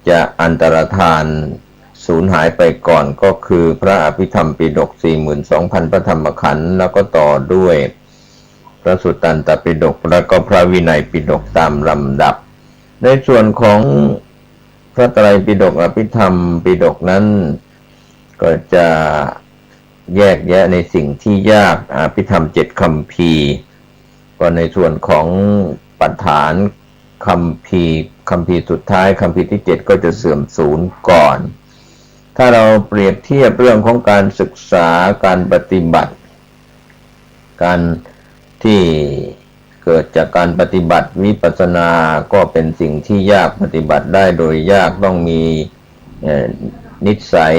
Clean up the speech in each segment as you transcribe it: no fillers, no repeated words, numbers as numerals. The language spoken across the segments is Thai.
จะอันตรธานสูญหายไปก่อนก็คือพระอภิธรรมปิฎก 42,000 พระธรรมขันธ์แล้วก็ต่อด้วยพระสุตตันตปิฎกแล้วก็พระวินัยปิฎกตามลำดับในส่วนของพระไตรปิฎกอภิธรรมปิฎกนั้นก็จะแยกแยะในสิ่งที่ยากอภิธรรม7คัมภีร์ก็ในส่วนของปัฏฐานคัมภีร์สุดท้ายคัมภีร์ที่7ก็จะเสื่อมสูญก่อนถ้าเราเปรียบเทียบเรื่องของการศึกษาการปฏิบัติการที่เกิดจากการปฏิบัติวิปัสสนาก็เป็นสิ่งที่ยากปฏิบัติได้โดยยากต้องมีนิสัย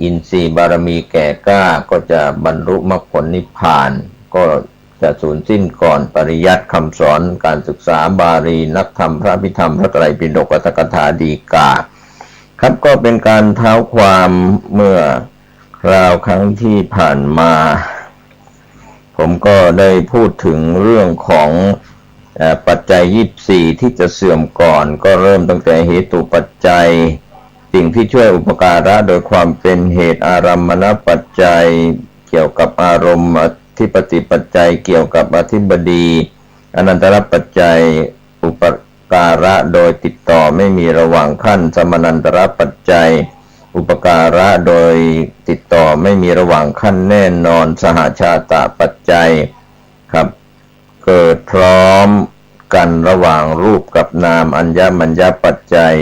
อินทรีย์บารมีแก่กล้าก็จะบรรลุมรรคผลนิพพานก็จะสูญสิ้นก่อนปริยัติคำสอนการศึกษาบาลีนักธรรมพระอภิธรรมพระไตรปิฎกอัตถกถาฎีกาครับก็เป็นการเท้าความเมื่อคราวครั้งที่ผ่านมาผมก็ได้พูดถึงเรื่องของปัจจัย24ที่จะเสื่อมก่อนก็เริ่มตั้งแต่เหตุปัจจัยสิ่งที่ช่วยอุปการะโดยความเป็นเหตุอารัมมณปัจจัยเกี่ยวกับอารมณ์อธิปติปัจจัยเกี่ยวกับอธิบดีอนันตรปัจจัยอุปการะโดยติดต่อไม่มีระหว่างขั้นสมนันตรปัจจัยอุปการะโดยติดต่อไม่มีระหว่างขั้นแน่นอนสหชาตปัจจัยครับเกิดพร้อมกันระหว่างรูปกับนามอัญญมัญญปัจจัย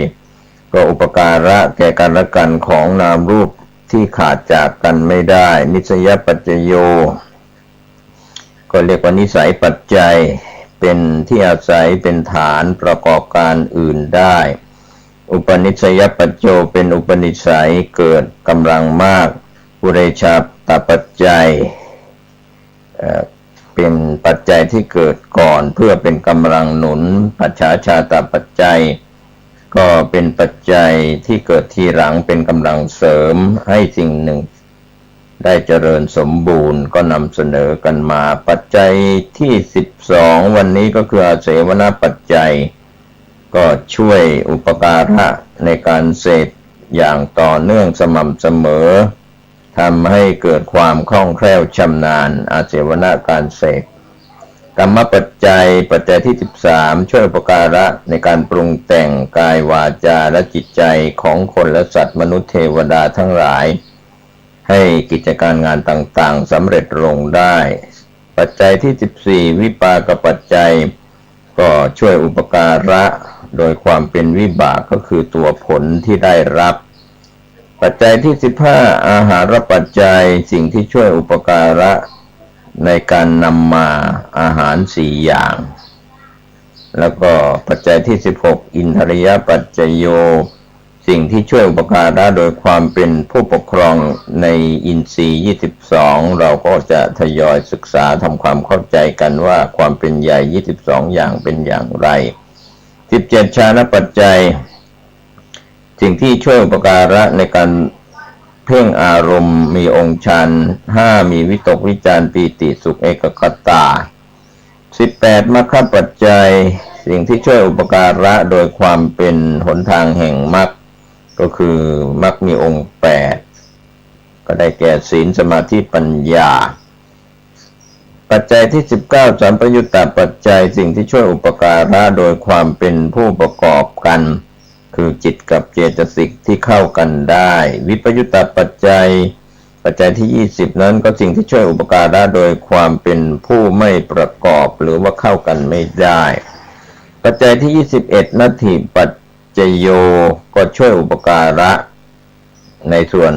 ก็อุปการะแก่กันและกันของนามรูปที่ขาดจากกันไม่ได้นิสยปัจจโยก็เรียกว่านิสัยปัจจัยเป็นที่อาศัยเป็นฐานประกอบการอื่นได้อุปนิสัยปัจโจเป็นอุปนิสัยเกิดกำลังมากปุเรชาตปัจจัยเป็นปัจจัยที่เกิดก่อนเพื่อเป็นกำลังหนุนปัจฉาชาตปัจจัยก็เป็นปัจจัยที่เกิดทีหลังเป็นกำลังเสริมให้สิ่งหนึ่งได้เจริญสมบูรณ์ก็นำเสนอกันมาปัจจัยที่12วันนี้ก็คืออาเสวนปัจจัยก็ช่วยอุปการะในการเสพอย่างต่อเนื่องสม่ำเสมอทำให้เกิดความคล่องแคล่วชำนาญอาเสวนาการเสพกรรมปัจจัยที่13ช่วยอุปการะในการปรุงแต่งกายวาจาและจิตใจของคนและสัตว์มนุษย์เทวดาทั้งหลายให้กิจการงานต่างๆสำเร็จลงได้ปัจจัยที่14วิปากปัจจัยก็ช่วยอุปการะโดยความเป็นวิบากก็คือตัวผลที่ได้รับปัจจัยที่15อาหารปัจจัยสิ่งที่ช่วยอุปการะในการนำมาอาหาร4อย่างแล้วก็ปัจจัยที่16อินทรียปัจจโยสิ่งที่ช่วยอุปการะโดยความเป็นผู้ปกครองในอินทรีย์22เราก็จะทยอยศึกษาทำความเข้าใจกันว่าความเป็นใหญ่22อย่างเป็นอย่างไร17ฌานปัจจัยสิ่งที่ช่วยอุปการะในการเพ่งอารมณ์มีองค์ฌาน5มีวิตกวิจารปีติสุขเอกคตา18มรรคปัจจัยสิ่งที่ช่วยอุปการะโดยความเป็นหนทางแห่งมรรคก็คือมรรคมีองค์8ก็ได้แก่ศีลสมาธิปัญญาปัจจัยที่19สัมปยุตตปัจจัยสิ่งที่ช่วยอุปการะโดยความเป็นผู้ประกอบกันคือจิตกับเจตสิกที่เข้ากันได้วิปยุตตปัจจัยที่20นั้นก็สิ่งที่ช่วยอุปการะโดยความเป็นผู้ไม่ประกอบหรือว่าเข้ากันไม่ได้ปัจจัยที่21นัตถิปัจจโยก็ช่วยอุปการะในส่วน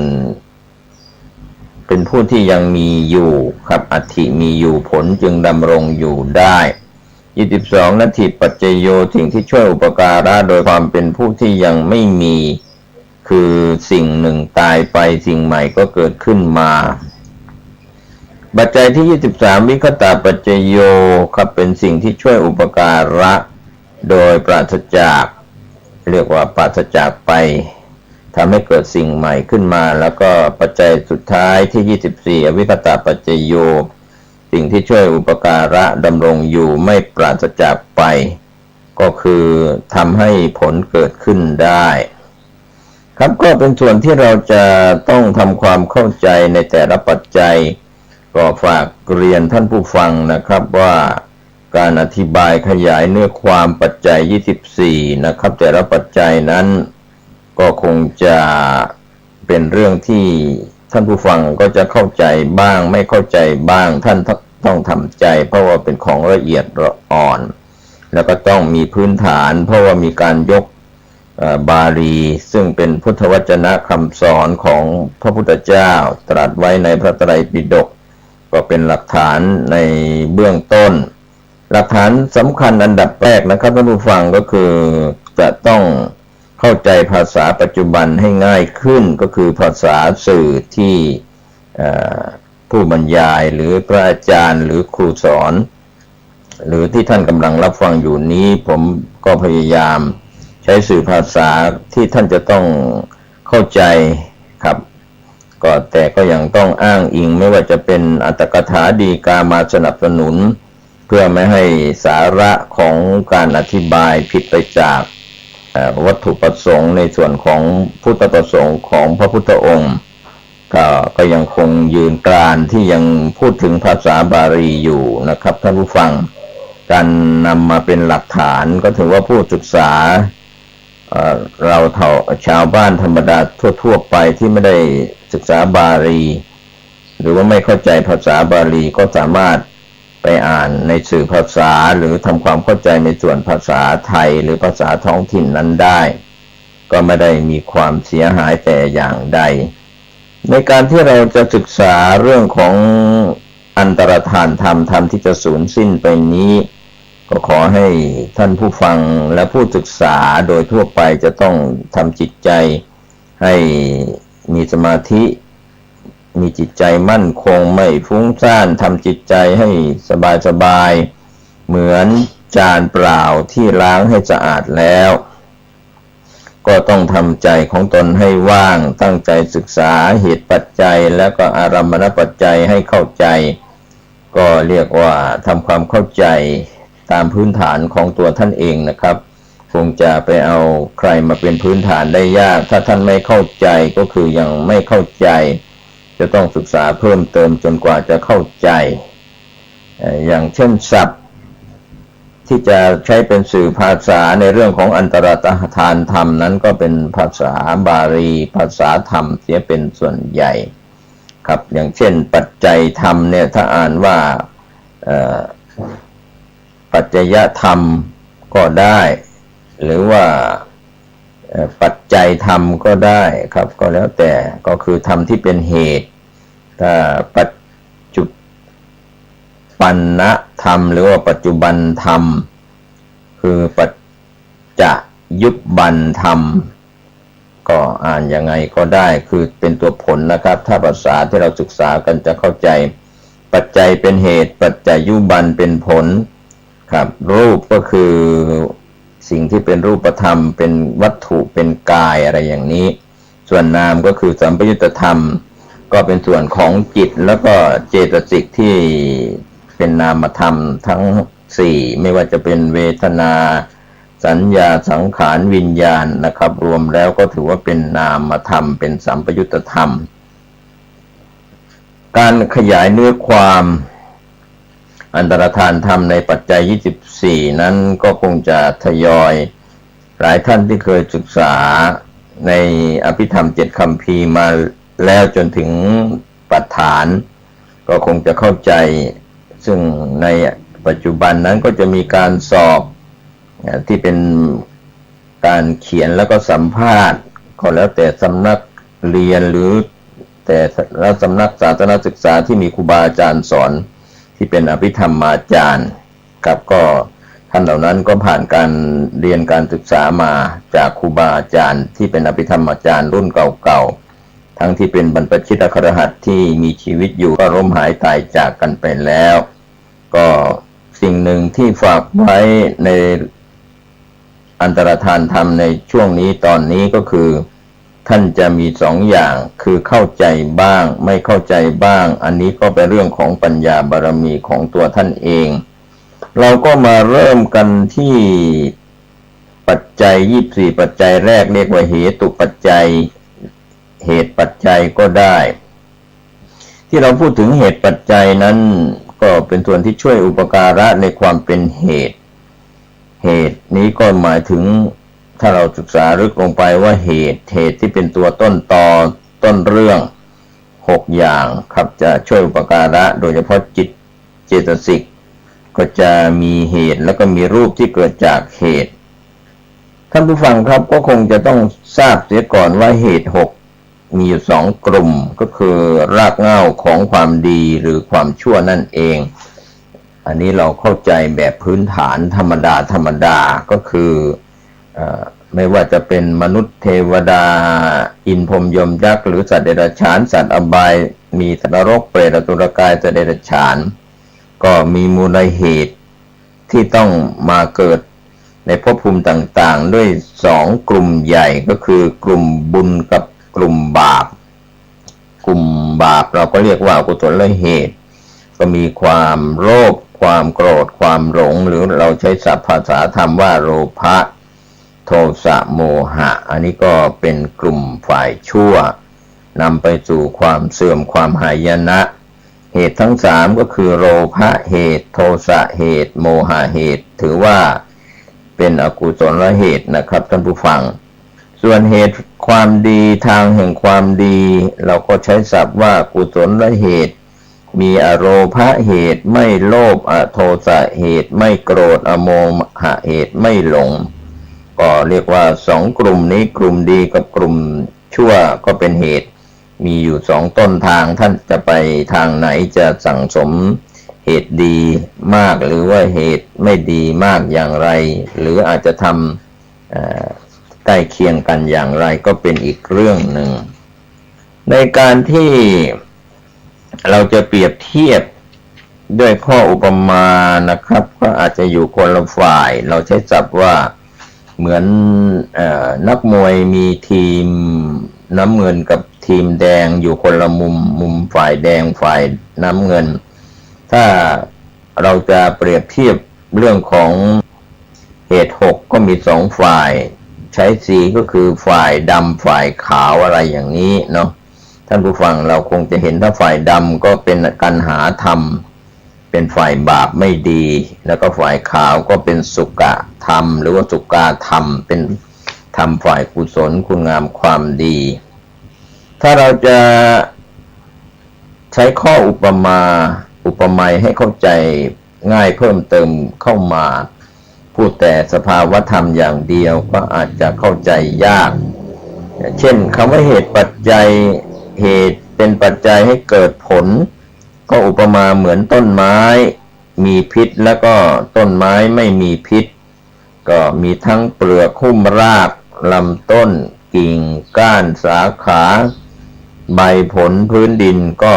เป็นผู้ที่ยังมีอยู่ครับอัตถิมีอยู่ผลจึงดำรงอยู่ได้22นัตถิปัจจโยสิ่งที่ช่วยอุปการะโดยความเป็นผู้ที่ยังไม่มีคือสิ่งหนึ่งตายไปสิ่งใหม่ก็เกิดขึ้นมาปัจจัยที่23วิคตาปัจจโยครับเป็นสิ่งที่ช่วยอุปการะโดยปราศจากเรียกว่าปราศจากไปทำให้เกิดสิ่งใหม่ขึ้นมาแล้วก็ปัจจัยสุดท้ายที่24อวิคตาปัจจโยสิ่งที่ช่วยอุปการะดำรงอยู่ไม่ปราศจากไปก็คือทำให้ผลเกิดขึ้นได้ ครับก็เป็นส่วนที่เราจะต้องทำความเข้าใจในแต่ละปัจจัยก็ฝากเรียนท่านผู้ฟังนะครับว่าการอธิบายขยายเนื้อความปัจจัย24นะครับแต่ละปัจจัยนั้นก็คงจะเป็นเรื่องที่ท่านผู้ฟังก็จะเข้าใจบ้างไม่เข้าใจบ้างท่านต้องทำใจเพราะว่าเป็นของละเอียดอ่อนแล้วก็ต้องมีพื้นฐานเพราะว่ามีการยกบาลีซึ่งเป็นพุทธวจนะคำสอนของพระพุทธเจ้าตรัสไว้ในพระไตรปิฎกก็เป็นหลักฐานในเบื้องต้นหลักฐานสำคัญอันดับแรกนะครับท่านผู้ฟังก็คือจะต้องเข้าใจภาษาปัจจุบันให้ง่ายขึ้นก็คือภาษาสื่อที่ผู้บรรยายหรือพระอาจารย์หรือครูสอนหรือที่ท่านกำลังรับฟังอยู่นี้ผมก็พยายามใช้สื่อภาษาที่ท่านจะต้องเข้าใจครับก็แต่ก็ยังต้องอ้างอิงไม่ว่าจะเป็นอรรถกถาดีกามาสนับสนุนเพื่อไม่ให้สาระของการอธิบายผิดไปจากวัตถุประสงค์ในส่วนของพุทธประสงค์ของพระพุทธองค์ก็ยังคงยืนกรานที่ยังพูดถึงภาษาบาลีอยู่นะครับท่านผู้ฟังการนำมาเป็นหลักฐานก็ถือว่าผู้ศึกษาเราชาวบ้านธรรมดาทั่วๆไปที่ไม่ได้ศึกษาบาลีหรือว่าไม่เข้าใจภาษาบาลีก็สามารถไปอ่านในสื่อภาษาหรือทำความเข้าใจในส่วนภาษาไทยหรือภาษาท้องถิ่นนั้นได้ก็ไม่ได้มีความเสียหายแต่อย่างใดในการที่เราจะศึกษาเรื่องของอันตรธานธรรมที่จะสูญสิ้นไปนี้ก็ขอให้ท่านผู้ฟังและผู้ศึกษาโดยทั่วไปจะต้องทำจิตใจให้มีสมาธิมีจิตใจมั่นคงไม่ฟุ้งซ่านทำจิตใจให้สบายๆเหมือนจานเปล่าที่ล้างให้สะอาดแล้วก็ต้องทำใจของตนให้ว่างตั้งใจศึกษาเหตุปัจจัยและก็อารมณปัจจัยให้เข้าใจก็เรียกว่าทำความเข้าใจตามพื้นฐานของตัวท่านเองนะครับคงจะไปเอาใครมาเป็นพื้นฐานได้ยากถ้าท่านไม่เข้าใจก็คือยังไม่เข้าใจจะต้องศึกษาเพิ่มเติมจนกว่าจะเข้าใจอย่างเช่นศัพท์ที่จะใช้เป็นสื่อภาษาในเรื่องของอันตรธานธรรมนั้นก็เป็นภาษาบาลีภาษาธรรมเสียเป็นส่วนใหญ่ครับอย่างเช่นปัจจัยธรรมเนี่ยถ้าอ่านว่าปัจจยธรรมก็ได้หรือว่าปัจจัยธรรมก็ได้ครับก็แล้วแต่ก็คือธรรมที่เป็นเหตุถ้าปัจจุบันนะธรรมหรือว่าปัจจุบันธรรมคือปัจจยุบันธรรมก็อ่านยังไงก็ได้คือเป็นตัวผลนะครับถ้าภาษาที่เราศึกษากันจะเข้าใจปัจจัยเป็นเหตุปัจจยุบันเป็นผลครับรูปก็คือสิ่งที่เป็นรูปธรรมเป็นวัตถุเป็นกายอะไรอย่างนี้ส่วนนามก็คือสัมปยุตธรรมก็เป็นส่วนของจิตแล้วก็เจตสิกที่เป็นนามธรรมทั้งสี่ไม่ว่าจะเป็นเวทนาสัญญาสังขารวิญญาณนะครับรวมแล้วก็ถือว่าเป็นนามธรรมเป็นสัมปยุตธรรมการขยายเนื้อความอันตรธานธรรมในปัจจัย24นั้นก็คงจะทยอยหลายท่านที่เคยศึกษาในอภิธรรม7คัมภีร์มาแล้วจนถึงปัฏฐานก็คงจะเข้าใจซึ่งในปัจจุบันนั้นก็จะมีการสอบที่เป็นการเขียนแล้วก็สัมภาษณ์ก็แล้วแต่สำนักเรียนหรือแต่ละสำนักศาสนศึกษาที่มีครูบาอาจารย์สอนที่เป็นอภิธรรมาจารย์กับก็ท่านเหล่านั้นก็ผ่านการเรียนการศึกษามาจากครูบาอาจารย์ที่เป็นอภิธรรมาจารย์รุ่นเก่าๆทั้งที่เป็นบรรพชิตคฤหัสถ์ที่มีชีวิตอยู่ก็ล้มหายตายจากกันไปแล้วก็สิ่งหนึ่งที่ฝากไว้ในอันตรธานธรรมในช่วงนี้ตอนนี้ก็คือท่านจะมีสองอย่างคือเข้าใจบ้างไม่เข้าใจบ้างอันนี้ก็เป็นเรื่องของปัญญาบารมีของตัวท่านเองเราก็มาเริ่มกันที่ ปัจจัย24ปัจจัยแรกเรียกว่าเหตุปัจจัยเหตุปัจจัยก็ได้ที่เราพูดถึงเหตุปัจจัยนั้นก็เป็นส่วนที่ช่วยอุปการะในความเป็นเหตุนี้ก็หมายถึงถ้าเราศึกษาลึกลงไปว่าเหตุที่เป็นตัวต้นตอต้นเรื่อง6อย่างครับจะช่วยอุปการะโดยเฉพาะจิตเจตสิกก็จะมีเหตุแล้วก็มีรูปที่เกิดจากเหตุท่านผู้ฟังครับก็คงจะต้องทราบเสียก่อนว่าเหตุ6มีอยู่2กลุ่มก็คือรากเหง้าของความดีหรือความชั่วนั่นเองอันนี้เราเข้าใจแบบพื้นฐานธรรมดาก็คือไม่ว่าจะเป็นมนุษย์เทวดาอินพรหมยมยักษ์หรือสัตว์เดรัจฉานสัตว์อบายมีสัตว์นรกเปรตอสุรกายสัตว์เดรัจฉานก็มีมูลเหตุที่ต้องมาเกิดในภพภูมิต่างๆด้วย2กลุ่มใหญ่ก็คือกลุ่มบุญกับกลุ่มบาปกลุ่มบาปเราก็เรียกว่าอกุศลเหตุก็มีความโลภความโกรธความหลงหรือเราใช้ศัพท์ภาษาธรรมว่าโลภะโทสะโมหะอันนี้ก็เป็นกลุ่มฝ่ายชั่วนำไปสู่ความเสื่อมความหายนะเหตุทั้ง3ก็คือโลภะเหตุโทสะเหตุโมหะเหตุถือว่าเป็นอกุศลเหตุนะครับท่านผู้ฟังส่วนเหตุความดีทางแห่งความดีเราก็ใช้ศัพท์ว่ากุศลเหตุมีอโลภะเหตุไม่โลภอโทสะเหตุไม่โกรธอโมหะเหตุไม่หลงก็เรียกว่า2กลุ่มนี้กลุ่มดีกับกลุ่มชั่วก็เป็นเหตุมีอยู่2ต้นทางท่านจะไปทางไหนจะสั่งสมเหตุดีมากหรือว่าเหตุไม่ดีมากอย่างไรหรืออาจจะทำใกล้เคียงกันอย่างไรก็เป็นอีกเรื่องหนึ่งในการที่เราจะเปรียบเทียบด้วยข้ออุปมานะครับก็อาจจะอยู่คนละฝ่ายเราใช้ศัพท์ว่าเหมือนนักมวยมีทีมน้ำเงินกับทีมแดงอยู่คนละมุมฝ่ายแดงฝ่ายน้ำเงินถ้าเราจะเปรียบเทียบเรื่องของเหตุ6ก็มี2ฝ่ายใช้สีก็คือฝ่ายดำฝ่ายขาวอะไรอย่างนี้เนาะท่านผู้ฟังเราคงจะเห็นถ้าฝ่ายดำก็เป็นกันหาธรรมเป็นฝ่ายบาปไม่ดีแล้วก็ฝ่ายขาวก็เป็นสุกะธรรมหรือว่าสุกาธรรมเป็นธรรมฝ่ายกุศลคุณงามความดีถ้าเราจะใช้ข้ออุปไมยให้เข้าใจง่ายเพิ่มเติมเข้ามาพูดแต่สภาวธรรมอย่างเดียวก็อาจจะเข้าใจยากเช่นคำว่าเหตุปัจจัยเหตุเป็นปัจจัยให้เกิดผลก็อุปมาเหมือนต้นไม้มีพิษแล้วก็ต้นไม้ไม่มีพิษก็มีทั้งเปลือกหุ้มรากลำต้นกิ่งก้านสาขาใบผลพื้นดินก็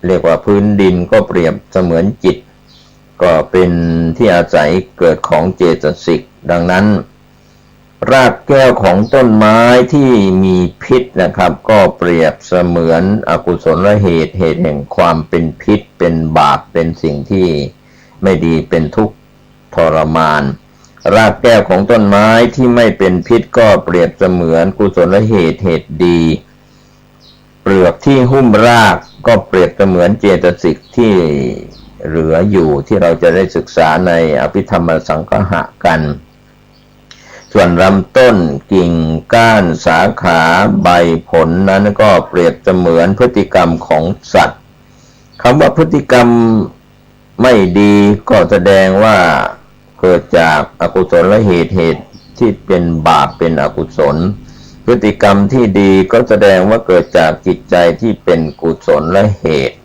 เรียกว่าพื้นดินก็เปรียบเสมือนจิตก็เป็นที่อาศัยเกิดของเจตสิกดังนั้นรากแก้วของต้นไม้ที่มีพิษนะครับก็เปรียบเสมือนอกุศลเหตุแห่งความเป็นพิษเป็นบาปเป็นสิ่งที่ไม่ดีเป็นทุกข์ทรมานรากแก้วของต้นไม้ที่ไม่เป็นพิษก็เปรียบเสมือนกุศลเหตุดีเปลือกที่หุ้มรากก็เปรียบเสมือนเจตสิกที่เหลืออยู่ที่เราจะได้ศึกษาในอภิธรรมสังคหะกันส่วนลำต้นกิ่งก้านสาขาใบผลนั้นก็เปรียบเสมือนพฤติกรรมของสัตว์คำว่าพฤติกรรมไม่ดีก็แสดงว่าเกิดจากอกุศลเหตุที่เป็นบาปเป็นอกุศลพฤติกรรมที่ดีก็แสดงว่าเกิดจากจิตใจที่เป็นกุศลและเหตุ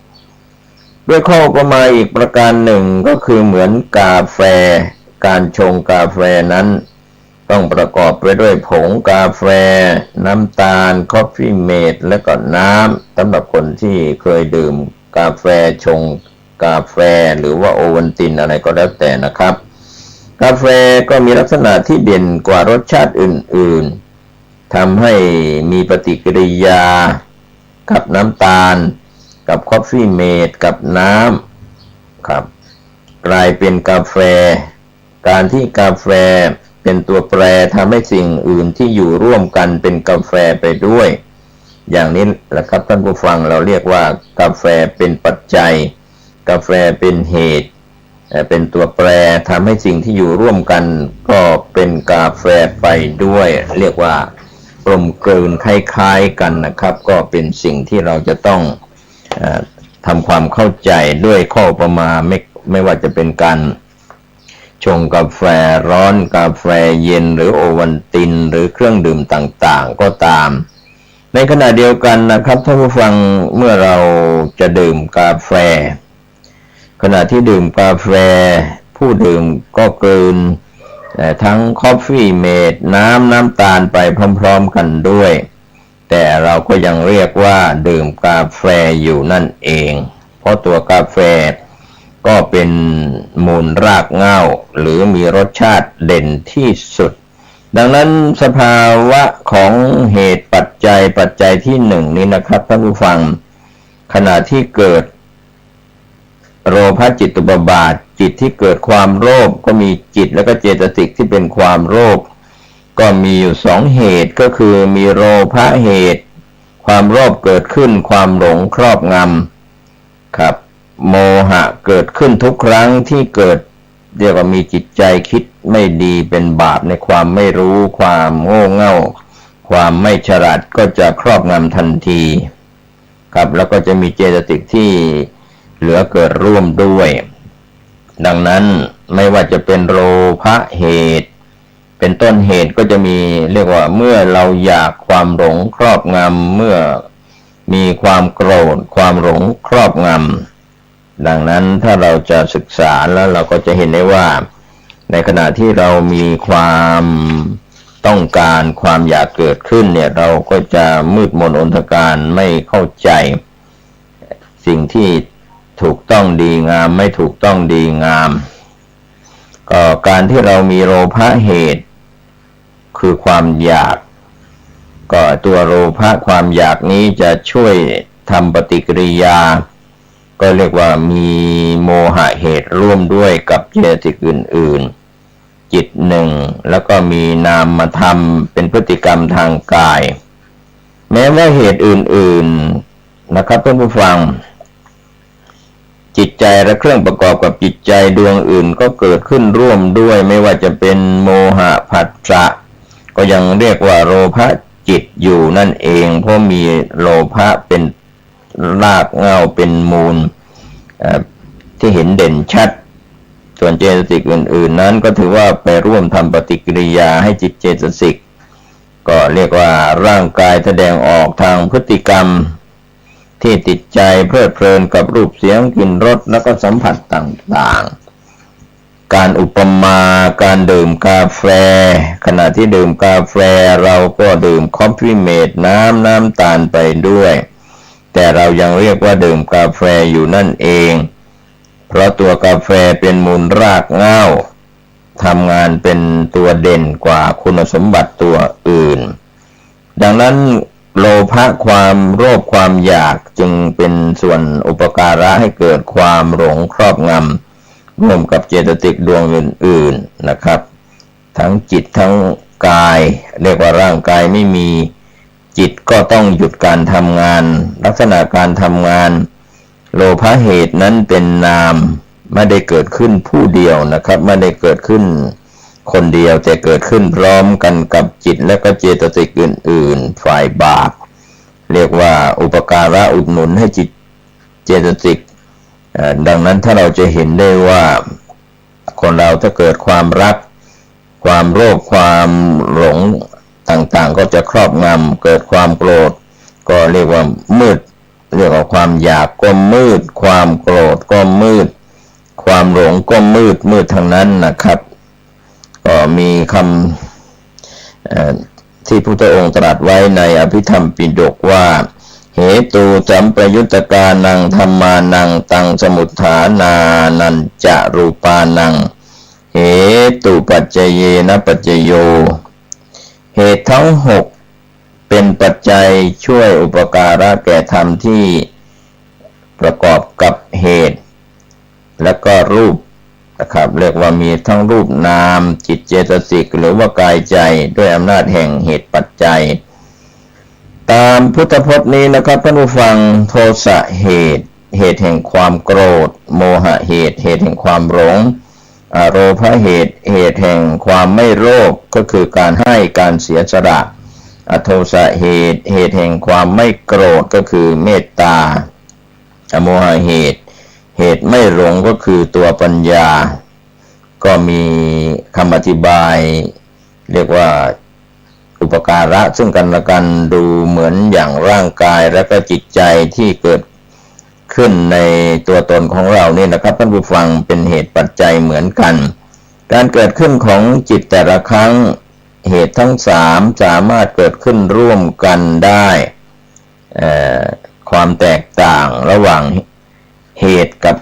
ด้วยข้ออุปมาอีกประการหนึ่งก็คือเหมือนกาแฟการชงกาแฟนั้นต้องประกอบไปด้วยผงกาแฟน้ำตาลคอฟฟี่เมดและก็น้ำสำหรับคนที่เคยดื่มกาแฟชงกาแฟหรือว่าโอวัลตินอะไรก็แล้วแต่นะครับกาแฟก็มีลักษณะที่เด่นกว่ารสชาติอื่นๆทำให้มีปฏิกิริยากับน้ำตาลกับคอฟฟี่เมดกับน้ำครับกลายเป็นกาแฟการที่กาแฟ เป็นตัวแปรทำให้สิ่งอื่นที่อยู่ร่วมกันเป็นกาแฟไปด้วยอย่างนี้แหละครับท่านผู้ฟังเราเรียกว่ากาแฟเป็นปัจจัยกาแฟเป็นเหตุเป็นตัวแปรทำให้สิ่งที่อยู่ร่วมกันก็เป็นกาแฟไปด้วยเรียกว่ากลมกลืนคล้ายๆกันนะครับก็เป็นสิ่งที่เราจะต้องทำความเข้าใจด้วยข้ออุปมาไม่ว่าจะเป็นการชงกาแฟร้อนกาแฟเย็นหรือโอวัลตินหรือเครื่องดื่มต่างๆก็ตามในขณะเดียวกันนะครับท่านผู้ฟังเมื่อเราจะดื่มกาแฟขณะที่ดื่มกาแฟผู้ดื่มก็กลืนทั้งคอฟฟี่เมดน้ำตาลไปพร้อมๆกันด้วยแต่เราก็ยังเรียกว่าดื่มกาแฟอยู่นั่นเองเพราะตัวกาแฟก็เป็นมูลรากเหง้าหรือมีรสชาติเด่นที่สุดดังนั้นสภาวะของเหตุปัจจัยที่หนึ่งนี้นะครับท่านผู้ฟังขณะที่เกิดโลภะจิตตุปบาทจิตที่เกิดความโลภก็มีจิตแล้วก็เจตสิกที่เป็นความโลภก็มีอยู่สองเหตุก็คือมีโลภะเหตุความโลภเกิดขึ้นความหลงครอบงำครับโมหะเกิดขึ้นทุกครั้งที่เกิดเรียกว่ามีจิตใจคิดไม่ดีเป็นบาปในความไม่รู้ความโง่เง่าความไม่ฉลาดก็จะครอบงำทันทีครับแล้วก็จะมีเจตสิกที่เหลือเกิดร่วมด้วยดังนั้นไม่ว่าจะเป็นโลภะเหตุเป็นต้นเหตุก็จะมีเรียกว่าเมื่อเราอยากความหลงครอบงำเมื่อมีความโกรธความหลงครอบงำดังนั้นถ้าเราจะศึกษาแล้วเราก็จะเห็นได้ว่าในขณะที่เรามีความต้องการความอยากเกิดขึ้นเนี่ยเราก็จะมืดมนอนทการไม่เข้าใจสิ่งที่ถูกต้องดีงามไม่ถูกต้องดีงามก็การที่เรามีโลภะเหตุคือความอยากก็ตัวโลภะความอยากนี้จะช่วยทำปฏิกิริยาก็เรียกว่ามีโมหะเหตุร่วมด้วยกับเจตสิกอื่นๆจิตหนึ่งแล้วก็มีนามธรรมเป็นพฤติกรรมทางกายแม้ว่าเหตุอื่นๆนะครับท่านผู้ฟังจิตใจและเครื่องประกอบกับจิตใจดวงอื่นก็เกิดขึ้นร่วมด้วยไม่ว่าจะเป็นโมหะผัสสะก็ยังเรียกว่าโลภะจิตอยู่นั่นเองเพราะมีโลภะเป็นรากเหง้าเป็นมูลที่เห็นเด่นชัดส่วนเจตสิกอื่นๆนั้นก็ถือว่าไปร่วมทำปฏิกิริยาให้จิตเจตสิกก็เรียกว่าร่างกายแสดงออกทางพฤติกรรมที่ติดใจเพลิดเพลินกับรูปเสียงกลิ่นรสแล้วก็สัมผัสต่างๆการอุปมาการดื่มกาแฟขณะที่ดื่มกาแฟเราก็ดื่มคอฟฟี่เมดน้ำตาลไปด้วยแต่เรายังเรียกว่าดื่มกาแฟอยู่นั่นเองเพราะตัวกาแฟเป็นมูลรากเหง้าทำงานเป็นตัวเด่นกว่าคุณสมบัติตัวอื่นดังนั้นโลภะความโลภความอยากจึงเป็นส่วนอุปการะให้เกิดความหลงครอบงำร่วมกับเจตสิกดวงอื่นๆนะครับทั้งจิตทั้งกายเรียกว่าร่างกายไม่มีจิตก็ต้องหยุดการทำงานลักษณะการทำงานโลภะเหตุนั้นเป็นนามไม่ได้เกิดขึ้นผู้เดียวนะครับไม่ได้เกิดขึ้นคนเดียวแต่เกิดขึ้นพร้อมกันกับจิตและก็เจตสิกอื่นๆฝ่ายบาปเรียกว่าอุปการะอุดหนุนให้จิตเจตสิกดังนั้นถ้าเราจะเห็นได้ว่าคนเราถ้าเกิดความรักความโลภความหลงต่างๆก็จะครอบงำเกิดความโกรธก็เรียกว่ามืดเรียกว่าความอยากก็มืดความโกรธก็มืดความหลงก็มืดทั้งนั้นนะครับก็มีคำที่พระพุทธองค์ตรัสไว้ในอภิธรรมปิฎกว่าเหตุสัมปยุตตกานังธัมมานังตังสมุฏฐานานันจะรูปานังเหตุปัจจเยนะปัจจโยเหตุทั้งหกเป็นปัจจัยช่วยอุปการะแก่ธรรมที่ประกอบกับเหตุและก็รูปนะครับเรียกว่ามีทั้งรูปนามจิต เจตสิกหรือว่ากายใจด้วยอำนาจแห่งเหตุปัจจัยตามพุทธพจน์นี้นะครับท่านผู้ฟังโทสะเหตุแห่งความโกรธโมหะเหตุแห่งความหลงอโรภเหตุแห่งความไม่โลภก็คือการให้การเสียสละอโทสะเหตุแห่งความไม่โกรธก็คือเมตตาอโมหะเหตุไม่หลงก็คือตัวปัญญาก็มีคำอธิบายเรียกว่าอุปการะซึ่งกันและกันดูเหมือนอย่างร่างกายและก็จิตใจที่เกิดขึ้นในตัวตนของเรานี่นะครับท่านผู้ฟังเป็นเหตุปัจจัยเหมือนกันการเกิดขึ้นของจิตแต่ละครั้งเหตุทั้งสามสามารถเกิดขึ้นร่วมกันได้ความแตกต่างระหว่างเหตุกับ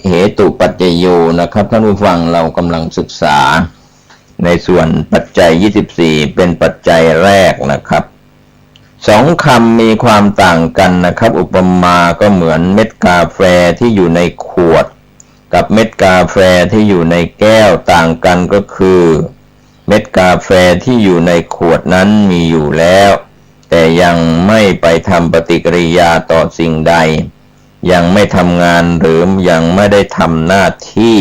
เหตุปัจจโยนะครับท่านผู้ฟังเรากำลังศึกษาในส่วนปัจจัย24เป็นปัจจัยแรกนะครับสองคำมีความต่างกันนะครับอุปมาก็เหมือนเม็ดกาแฟที่อยู่ในขวดกับเม็ดกาแฟที่อยู่ในแก้วต่างกันก็คือเม็ดกาแฟที่อยู่ในขวดนั้นมีอยู่แล้วแต่ยังไม่ไปทำปฏิกิริยาต่อสิ่งใดยังไม่ทำงานหรือยังไม่ได้ทำหน้าที่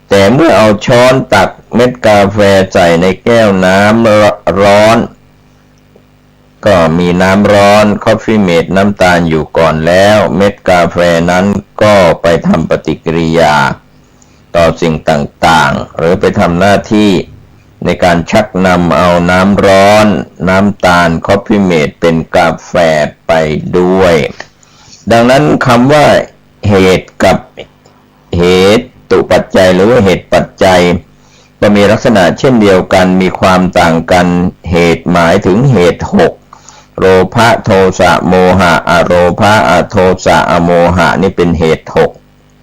แต่เมื่อเอาช้อนตักเม็ดกาแฟใส่ในแก้วน้ำร้อนก็มีน้ำร้อนคอฟฟี่เมดน้ำตาลอยู่ก่อนแล้วเม็ดกาแฟนั้นก็ไปทำปฏิกิริยาต่อสิ่งต่างๆหรือไปทำหน้าที่ในการชักนำเอาน้ำร้อนน้ำตาลคอฟฟี่เมดเป็นกาแฟไปด้วยดังนั้นคำว่าเหตุกับเหตุปัจจัยหรือว่าเหตุปัจจัยก็มีลักษณะเช่นเดียวกันมีความต่างกันเหตุหมายถึงเหตุ6โลภะโทสะโมหะอโลภะอโทสะอโมหะนี่เป็นเหตุ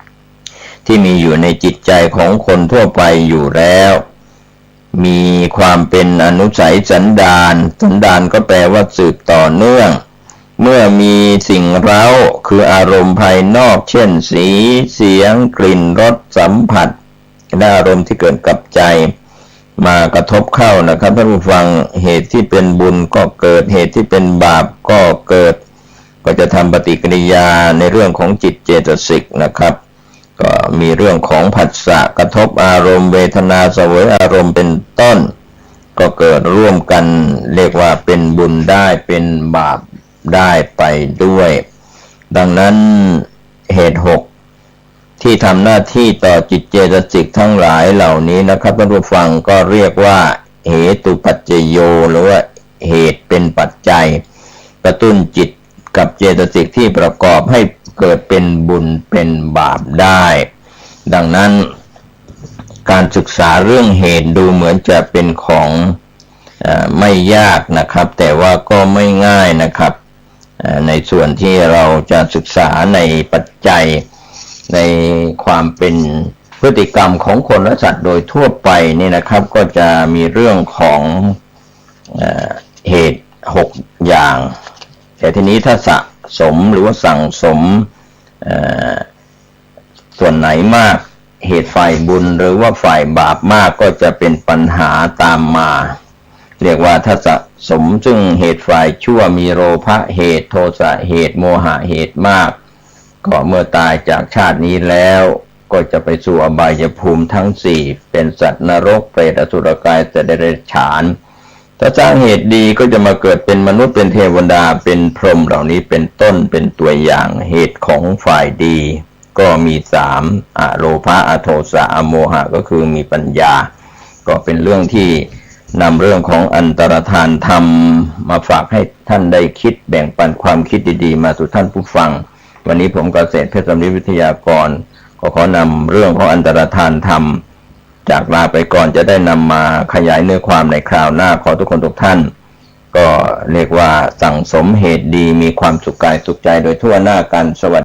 6ที่มีอยู่ในจิตใจของคนทั่วไปอยู่แล้วมีความเป็นอนุสัยสันดานก็แปลว่าสืบต่อเนื่องเมื่อมีสิ่งเร้าคืออารมณ์ภายนอกเช่นสีเสียงกลิ่นรสสัมผัสและอารมณ์ที่เกิดกับใจมากระทบเข้านะครับท่านผู้ฟังเหตุที่เป็นบุญก็เกิดเหตุที่เป็นบาปก็เกิดก็จะทำปฏิกิริยาในเรื่องของจิตเจตสิกนะครับก็มีเรื่องของผัสสะกระทบอารมณ์เวทนาเสวยอารมณ์เป็นต้นก็เกิดร่วมกันเรียกว่าเป็นบุญได้เป็นบาปได้ไปด้วยดังนั้นเหตุ6ที่ทำหน้าที่ต่อจิตเจตสิกทั้งหลายเหล่านี้นะครับท่านผู้ฟังก็เรียกว่าเหตุปัจจโยหรือว่าเหตุเป็นปัจจัยกระตุ้นจิตกับเจตสิกที่ประกอบให้เกิดเป็นบุญเป็นบาปได้ดังนั้นการศึกษาเรื่องเหตุดูเหมือนจะเป็นของไม่ยากนะครับแต่ว่าก็ไม่ง่ายนะครับในส่วนที่เราจะศึกษาในปัจจัยในความเป็นพฤติกรรมของคนและสัตว์โดยทั่วไปนี่นะครับก็จะมีเรื่องของเหตุ6อย่างแต่ทีนี้ถ้าสะสมหรือว่าสั่งสมส่วนไหนมากเหตุฝ่ายบุญหรือว่าฝ่ายบาปมากก็จะเป็นปัญหาตามมาเรียกว่าถ้าสะสมซึ่งเหตุฝ่ายชั่วมีโลภะเหตุโทสะเหตุโมหะเหตุมากก็เมื่อตายจากชาตินี้แล้วก็จะไปสู่อบายภูมิทั้ง4เป็นสัตว์นรกเปรตอสุรกายสัตว์เดรัจฉานถ้าสร้างเหตุดีก็จะมาเกิดเป็นมนุษย์เป็นเทวดาเป็นพรหมเหล่านี้เป็นต้นเป็นตัวอย่างเหตุของฝ่ายดีก็มี3อโลภะอโทสะอโมหะก็คือมีปัญญาก็เป็นเรื่องที่นำเรื่องของอันตรธานธรรมมาฝากให้ท่านได้คิดแบ่งปันความคิดดีๆมาสู่ท่านผู้ฟังวันนี้ผมเกษตรเพชรสำริดวิทยากรก็ขอนำเรื่องของอันตรธานธรรมจากลาไปก่อนจะได้นำมาขยายเนื้อความในคราวหน้าขอทุกคนทุกท่านก็เรียกว่าสั่งสมเหตุดีมีความสุขกายสุขใจโดยทั่วหน้ากันสวัสดี